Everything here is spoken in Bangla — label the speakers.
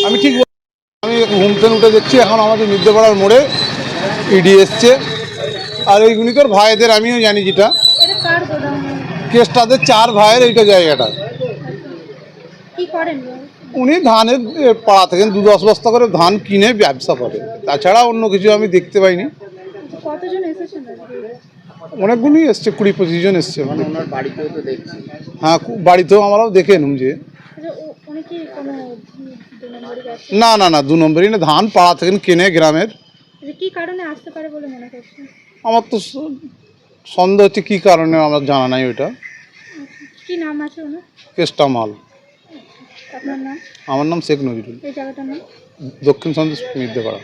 Speaker 1: আমি ঠিক আমি ঘুমতে উঠে দেখছি এখন আমাদের মির্জাপাড়ার মোড়ে ইডি এসছে আর ওইগুলি তোর ভাইদের আমিও জানি যেটা কেসটাদের 4 ভাইয়ের এইটা জায়গাটা উনি ধানের পাড়া থেকে 2-10 বস্তা করে ধান কিনে ব্যবসা করে, তাছাড়া অন্য কিছু আমি দেখতে পাইনি। অনেকগুলি এসছে, 20-25 জন এসছে। হ্যাঁ, বাড়িতেও আমরাও দেখে এলুম যে না না না 2 নম্বরই না, ধান পাড়া থেকে কেনে গ্রামের।
Speaker 2: কি কারণে আসতে পারে বলে মনে করছেন?
Speaker 1: আমার তো সন্দেহ হচ্ছে কি কারণে, আমার জানা নাই ওইটা।
Speaker 2: কি নাম আছে ওনার?
Speaker 1: কেষ্টা মাল।
Speaker 2: আপনার নাম?
Speaker 1: আমার নাম শেখ নজরুল।
Speaker 2: এই জায়গাটার নাম?
Speaker 1: দক্ষিণ সন্দেশ মির্জাপাড়া।